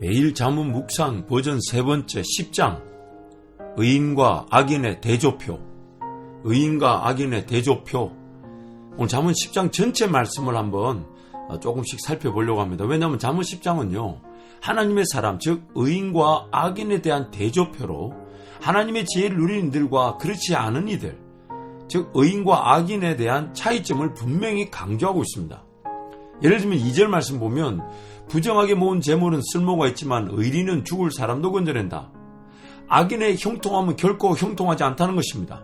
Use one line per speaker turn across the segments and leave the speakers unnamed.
매일 잠언 묵상 버전 3번째 10장 의인과 악인의 대조표. 의인과 악인의 대조표. 오늘 잠언 10장 전체 말씀을 한번 조금씩 살펴보려고 합니다. 왜냐하면 잠언 10장은요 하나님의 사람 즉 의인과 악인에 대한 대조표로 하나님의 지혜를 누리는 이들과 그렇지 않은 이들 즉 의인과 악인에 대한 차이점을 분명히 강조하고 있습니다. 예를 들면 2절 말씀 보면 부정하게 모은 재물은 쓸모가 있지만 의리는 죽을 사람도 건져낸다. 악인의 형통함은 결코 형통하지 않다는 것입니다.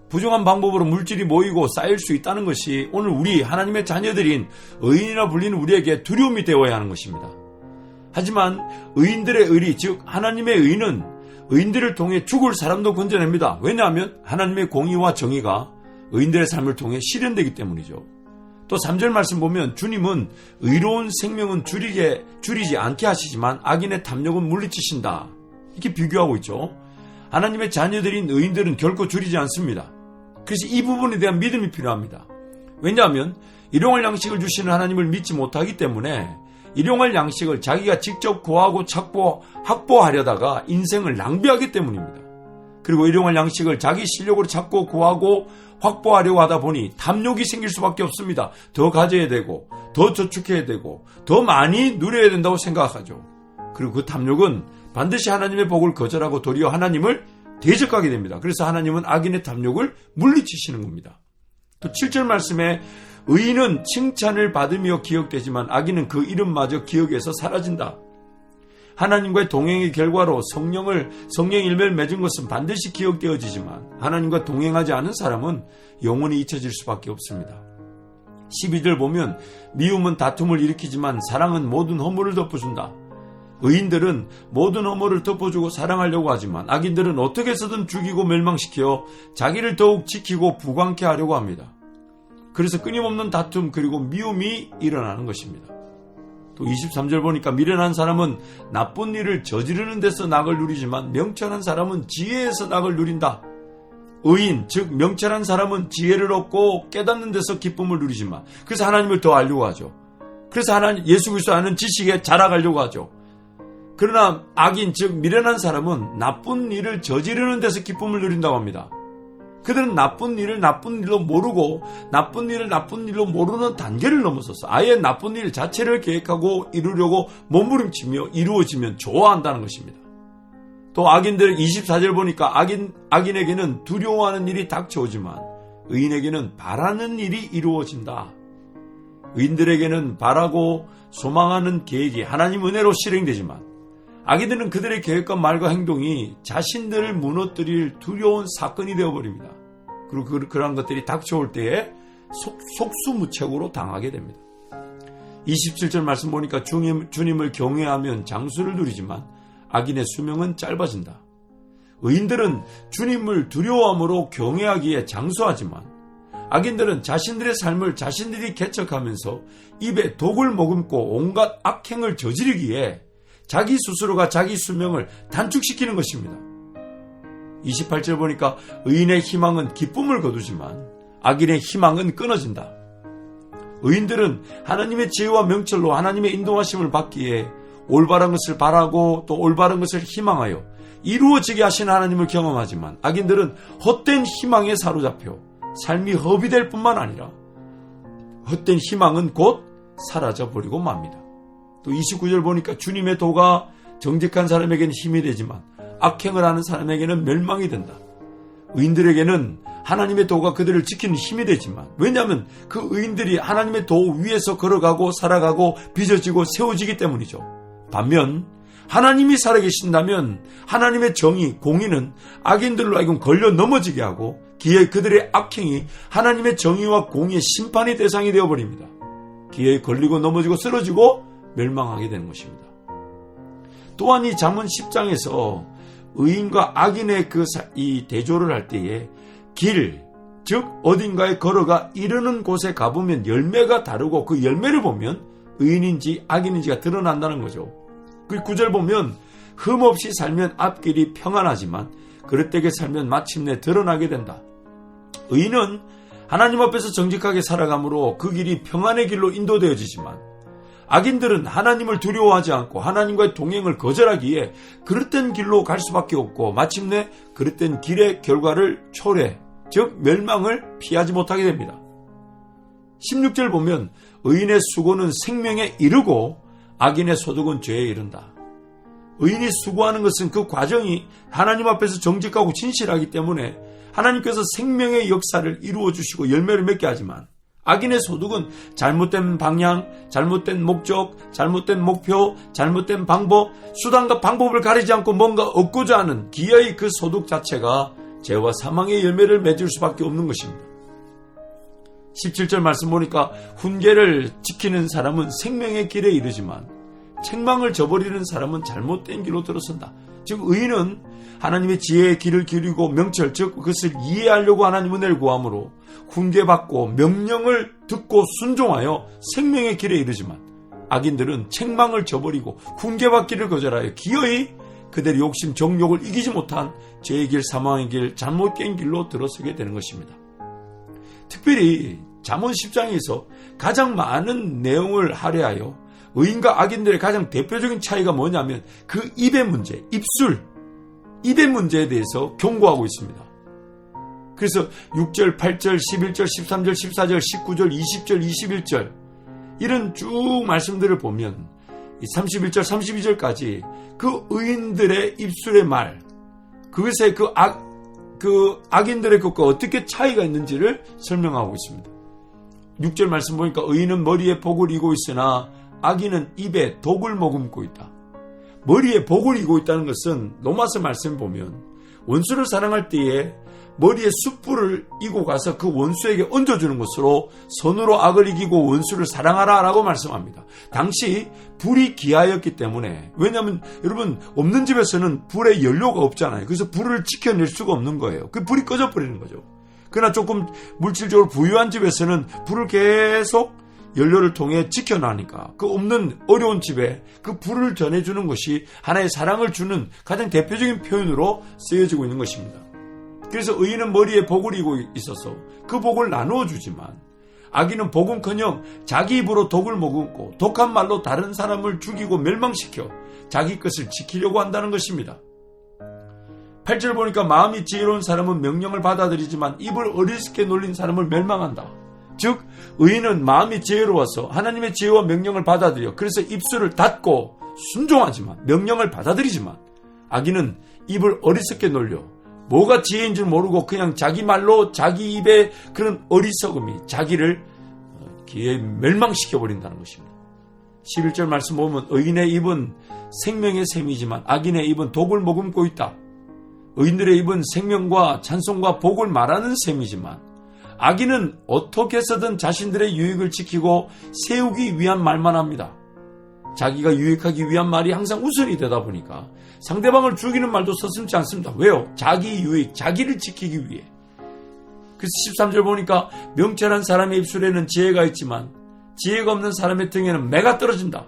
부정한 방법으로 물질이 모이고 쌓일 수 있다는 것이 오늘 우리 하나님의 자녀들인 의인이라 불리는 우리에게 두려움이 되어야 하는 것입니다. 하지만 의인들의 의리 즉 하나님의 의는 의인들을 통해 죽을 사람도 건져냅니다. 왜냐하면 하나님의 공의와 정의가 의인들의 삶을 통해 실현되기 때문이죠. 또 3절 말씀 보면 주님은 의로운 생명은 줄이지 않게 하시지만 악인의 탐욕은 물리치신다. 이렇게 비교하고 있죠. 하나님의 자녀들인 의인들은 결코 줄이지 않습니다. 그래서 이 부분에 대한 믿음이 필요합니다. 왜냐하면 일용할 양식을 주시는 하나님을 믿지 못하기 때문에 일용할 양식을 자기가 직접 구하고 찾고 확보하려다가 인생을 낭비하기 때문입니다. 그리고 일용할 양식을 자기 실력으로 찾고 구하고 확보하려고 하다 보니 탐욕이 생길 수밖에 없습니다. 더 가져야 되고 더 저축해야 되고 더 많이 누려야 된다고 생각하죠. 그리고 그 탐욕은 반드시 하나님의 복을 거절하고 도리어 하나님을 대적하게 됩니다. 그래서 하나님은 악인의 탐욕을 물리치시는 겁니다. 또 7절 말씀에 의인은 칭찬을 받으며 기억되지만 악인은 그 이름마저 기억에서 사라진다. 하나님과의 동행의 결과로 성령의 일매를 맺은 것은 반드시 기억되어지지만 하나님과 동행하지 않은 사람은 영원히 잊혀질 수밖에 없습니다. 12절 보면 미움은 다툼을 일으키지만 사랑은 모든 허물을 덮어준다. 의인들은 모든 허물을 덮어주고 사랑하려고 하지만 악인들은 어떻게 해서든 죽이고 멸망시켜 자기를 더욱 지키고 부강케 하려고 합니다. 그래서 끊임없는 다툼 그리고 미움이 일어나는 것입니다. 또 23절 보니까 미련한 사람은 나쁜 일을 저지르는 데서 낙을 누리지만 명철한 사람은 지혜에서 낙을 누린다. 의인 즉 명철한 사람은 지혜를 얻고 깨닫는 데서 기쁨을 누리지만 그래서 하나님을 더 알려고 하죠. 그래서 하나님 예수 그리스도 아는 지식에 자라가려고 하죠. 그러나 악인 즉 미련한 사람은 나쁜 일을 저지르는 데서 기쁨을 누린다고 합니다. 그들은 나쁜 일을 나쁜 일로 모르고 나쁜 일을 나쁜 일로 모르는 단계를 넘어서서 아예 나쁜 일 자체를 계획하고 이루려고 몸부림치며 이루어지면 좋아한다는 것입니다. 또 악인들 24절 보니까 악인에게는 두려워하는 일이 닥쳐오지만 의인에게는 바라는 일이 이루어진다. 의인들에게는 바라고 소망하는 계획이 하나님 은혜로 실행되지만 악인들은 그들의 계획과 말과 행동이 자신들을 무너뜨릴 두려운 사건이 되어버립니다. 그리고 그러한 것들이 닥쳐올 때에 속수무책으로 당하게 됩니다. 27절 말씀 보니까 주님을 경외하면 장수를 누리지만 악인의 수명은 짧아진다. 의인들은 주님을 두려워함으로 경외하기에 장수하지만 악인들은 자신들의 삶을 자신들이 개척하면서 입에 독을 머금고 온갖 악행을 저지르기에 자기 스스로가 자기 수명을 단축시키는 것입니다. 28절 보니까 의인의 희망은 기쁨을 거두지만 악인의 희망은 끊어진다. 의인들은 하나님의 지혜와 명철로 하나님의 인도하심을 받기에 올바른 것을 바라고 또 올바른 것을 희망하여 이루어지게 하시는 하나님을 경험하지만 악인들은 헛된 희망에 사로잡혀 삶이 허비될 뿐만 아니라 헛된 희망은 곧 사라져버리고 맙니다. 또 29절 보니까 주님의 도가 정직한 사람에게는 힘이 되지만 악행을 하는 사람에게는 멸망이 된다. 의인들에게는 하나님의 도가 그들을 지키는 힘이 되지만 왜냐하면 그 의인들이 하나님의 도 위에서 걸어가고 살아가고 빚어지고 세워지기 때문이죠. 반면 하나님이 살아계신다면 하나님의 정의, 공의는 악인들로 하여금 걸려 넘어지게 하고 기에 그들의 악행이 하나님의 정의와 공의의 심판의 대상이 되어버립니다. 기에 걸리고 넘어지고 쓰러지고 멸망하게 되는 것입니다. 또한 이 잠언 10장에서 의인과 악인의 이 대조를 할 때에 길, 즉 어딘가에 걸어가 이르는 곳에 가보면 열매가 다르고 그 열매를 보면 의인인지 악인인지가 드러난다는 거죠. 그 9절 보면 흠없이 살면 앞길이 평안하지만 그릇되게 살면 마침내 드러나게 된다. 의인은 하나님 앞에서 정직하게 살아가므로 그 길이 평안의 길로 인도되어지지만 악인들은 하나님을 두려워하지 않고 하나님과의 동행을 거절하기에 그릇된 길로 갈 수밖에 없고 마침내 그릇된 길의 결과를 초래, 즉 멸망을 피하지 못하게 됩니다. 16절 보면 의인의 수고는 생명에 이르고 악인의 소득은 죄에 이른다. 의인이 수고하는 것은 그 과정이 하나님 앞에서 정직하고 진실하기 때문에 하나님께서 생명의 역사를 이루어 주시고 열매를 맺게 하지만 악인의 소득은 잘못된 방향, 잘못된 목적, 잘못된 목표, 잘못된 방법, 수단과 방법을 가리지 않고 뭔가 얻고자 하는 기어의 그 소득 자체가 죄와 사망의 열매를 맺을 수밖에 없는 것입니다. 17절 말씀 보니까 훈계를 지키는 사람은 생명의 길에 이르지만 책망을 저버리는 사람은 잘못된 길로 들어선다. 즉 의인은 하나님의 지혜의 길을 기르고 명철, 즉 그것을 이해하려고 하나님 은혜를 구함으로 훈계받고 명령을 듣고 순종하여 생명의 길에 이르지만 악인들은 책망을 저버리고 훈계받기를 거절하여 기어이 그들의 욕심, 정욕을 이기지 못한 죄의 길, 사망의 길, 잘못된 길로 들어서게 되는 것입니다. 특별히 잠언 10장에서 가장 많은 내용을 할애하여 의인과 악인들의 가장 대표적인 차이가 뭐냐면 그 입의 문제, 입의 문제에 대해서 경고하고 있습니다. 그래서 6절, 8절, 11절, 13절, 14절, 19절, 20절, 21절 이런 쭉 말씀들을 보면 31절, 32절까지 그 의인들의 입술의 말, 그것의 그 악인들의 것과 어떻게 차이가 있는지를 설명하고 있습니다. 6절 말씀 보니까 의인은 머리에 복을 이고 있으나 악인은 입에 독을 머금고 있다. 머리에 복을 이고 있다는 것은 로마서 말씀 보면 원수를 사랑할 때에 머리에 숯불을 이고 가서 그 원수에게 얹어주는 것으로 선으로 악을 이기고 원수를 사랑하라 라고 말씀합니다. 당시 불이 귀하였기 때문에, 왜냐하면 여러분 없는 집에서는 불에 연료가 없잖아요. 그래서 불을 지켜낼 수가 없는 거예요. 그 불이 꺼져버리는 거죠. 그러나 조금 물질적으로 부유한 집에서는 불을 계속 연료를 통해 지켜나니까 그 없는 어려운 집에 그 불을 전해주는 것이 하나의 사랑을 주는 가장 대표적인 표현으로 쓰여지고 있는 것입니다. 그래서 의인은 머리에 복을 이고 있어서 그 복을 나누어 주지만 악인은 복은커녕 자기 입으로 독을 머금고 독한 말로 다른 사람을 죽이고 멸망시켜 자기 것을 지키려고 한다는 것입니다. 8절 보니까 마음이 지혜로운 사람은 명령을 받아들이지만 입을 어리석게 놀린 사람을 멸망한다. 즉 의인은 마음이 지혜로워서 하나님의 지혜와 명령을 받아들여 그래서 입술을 닫고 순종하지만 명령을 받아들이지만 악인은 입을 어리석게 놀려 뭐가 지혜인 줄 모르고 그냥 자기 말로 자기 입에 그런 어리석음이 자기를 기에 멸망시켜버린다는 것입니다. 11절 말씀 보면 의인의 입은 생명의 샘이지만 악인의 입은 독을 머금고 있다. 의인들의 입은 생명과 찬송과 복을 말하는 샘이지만 악인은 어떻게 해서든 자신들의 유익을 지키고 세우기 위한 말만 합니다. 자기가 유익하기 위한 말이 항상 우선이 되다 보니까 상대방을 죽이는 말도 서슴지 않습니다. 왜요? 자기 유익, 자기를 지키기 위해. 그래서 13절 보니까 명철한 사람의 입술에는 지혜가 있지만 지혜가 없는 사람의 등에는 매가 떨어진다.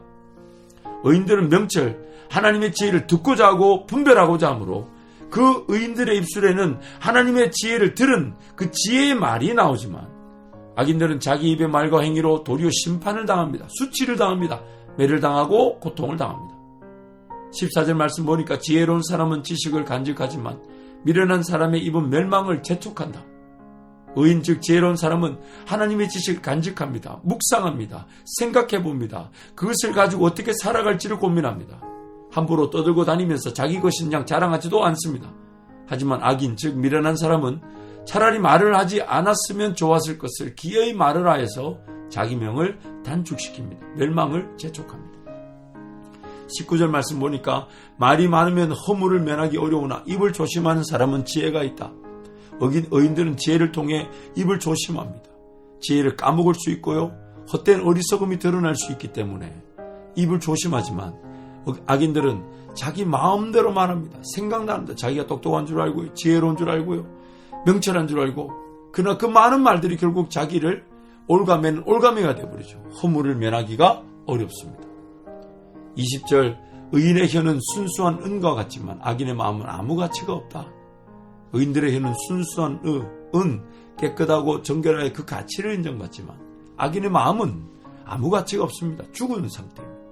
의인들은 명철, 하나님의 지혜를 듣고자 하고 분별하고자 하므로 그 의인들의 입술에는 하나님의 지혜를 들은 그 지혜의 말이 나오지만 악인들은 자기 입의 말과 행위로 도리어 심판을 당합니다. 수치를 당합니다. 매를 당하고 고통을 당합니다. 14절 말씀 보니까 지혜로운 사람은 지식을 간직하지만 미련한 사람의 입은 멸망을 재촉한다. 의인 즉 지혜로운 사람은 하나님의 지식을 간직합니다. 묵상합니다. 생각해봅니다. 그것을 가지고 어떻게 살아갈지를 고민합니다. 함부로 떠들고 다니면서 자기 것인 양 자랑하지도 않습니다. 하지만 악인 즉 미련한 사람은 차라리 말을 하지 않았으면 좋았을 것을 기어이 말을 하여서 자기 명을 단축시킵니다. 멸망을 재촉합니다. 19절 말씀 보니까 말이 많으면 허물을 면하기 어려우나 입을 조심하는 사람은 지혜가 있다. 의인들은 지혜를 통해 입을 조심합니다. 지혜를 까먹을 수 있고요. 헛된 어리석음이 드러날 수 있기 때문에 입을 조심하지만 악인들은 자기 마음대로 말합니다. 생각나는데 자기가 똑똑한 줄 알고요. 지혜로운 줄 알고요. 명철한 줄 알고. 그러나 그 많은 말들이 결국 자기를 올가매는 올가매가 되어버리죠. 허물을 면하기가 어렵습니다. 20절 의인의 혀는 순수한 은과 같지만 악인의 마음은 아무 가치가 없다. 의인들의 혀는 순수한 은, 깨끗하고 정결하여 그 가치를 인정받지만 악인의 마음은 아무 가치가 없습니다. 죽은 상태입니다.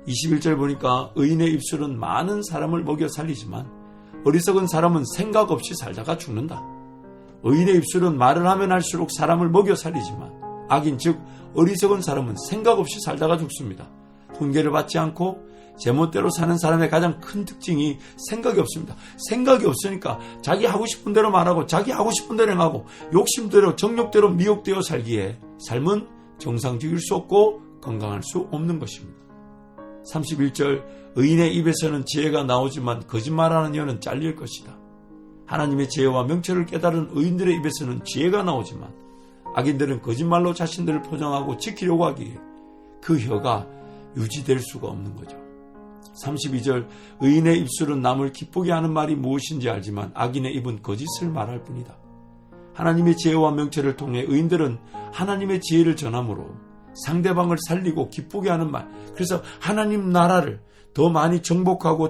21절 보니까 의인의 입술은 많은 사람을 먹여 살리지만 어리석은 사람은 생각 없이 살다가 죽는다. 의인의 입술은 말을 하면 할수록 사람을 먹여 살리지만 악인 즉 어리석은 사람은 생각 없이 살다가 죽습니다. 훈계를 받지 않고 제멋대로 사는 사람의 가장 큰 특징이 생각이 없습니다. 생각이 없으니까 자기 하고 싶은 대로 말하고 자기 하고 싶은 대로 행하고 욕심대로 정욕대로 미혹되어 살기에 삶은 정상적일 수 없고 건강할 수 없는 것입니다. 31절 의인의 입에서는 지혜가 나오지만 거짓말하는 여는 잘릴 것이다. 하나님의 지혜와 명철을 깨달은 의인들의 입에서는 지혜가 나오지만 악인들은 거짓말로 자신들을 포장하고 지키려고 하기에 그 혀가 유지될 수가 없는 거죠. 32절 의인의 입술은 남을 기쁘게 하는 말이 무엇인지 알지만 악인의 입은 거짓을 말할 뿐이다. 하나님의 지혜와 명철을 통해 의인들은 하나님의 지혜를 전함으로 상대방을 살리고 기쁘게 하는 말, 그래서 하나님 나라를 더 많이 정복하고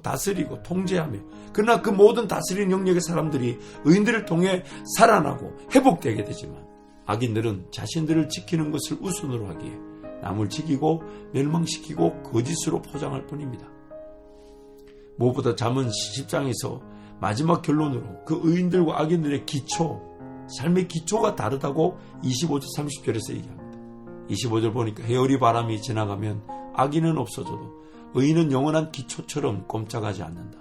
다스리고 통제하며, 그러나 그 모든 다스리는 영역의 사람들이 의인들을 통해 살아나고 회복되게 되지만 악인들은 자신들을 지키는 것을 우선으로 하기에 남을 지키고 멸망시키고 거짓으로 포장할 뿐입니다. 무엇보다 잠언 10장에서 마지막 결론으로 그 의인들과 악인들의 기초, 삶의 기초가 다르다고 25절 30절에서 얘기합니다. 25절 보니까 해오리 바람이 지나가면 악인은 없어져도 의인은 영원한 기초처럼 꼼짝하지 않는다.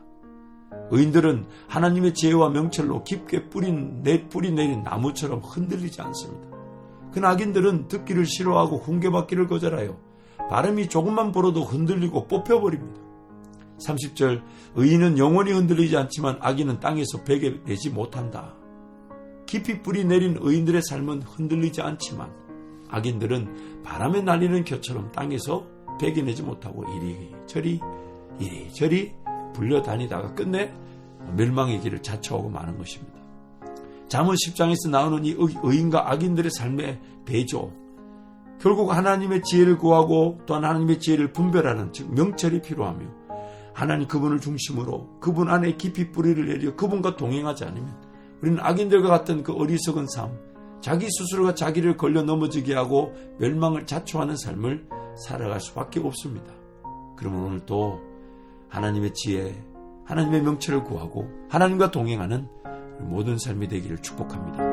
의인들은 하나님의 지혜와 명철로 깊게 뿌리 내린 나무처럼 흔들리지 않습니다. 그 악인들은 듣기를 싫어하고 훈계받기를 거절하여 바람이 조금만 불어도 흔들리고 뽑혀버립니다. 30절 의인은 영원히 흔들리지 않지만 악인은 땅에서 베개내지 못한다. 깊이 뿌리 내린 의인들의 삶은 흔들리지 않지만 악인들은 바람에 날리는 겨처럼 땅에서 베개내지 못하고 이리저리 불려다니다가 끝내 멸망의 길을 자처하고 마는 것입니다. 잠언 10장에서 나오는 이 의인과 악인들의 삶의 배조, 결국 하나님의 지혜를 구하고 또한 하나님의 지혜를 분별하는 즉 명철이 필요하며 하나님 그분을 중심으로 그분 안에 깊이 뿌리를 내려 그분과 동행하지 않으면 우리는 악인들과 같은 그 어리석은 삶, 자기 스스로가 자기를 걸려 넘어지게 하고 멸망을 자초하는 삶을 살아갈 수밖에 없습니다. 그러면 오늘 또 하나님의 지혜, 하나님의 명철을 구하고 하나님과 동행하는 모든 삶이 되기를 축복합니다.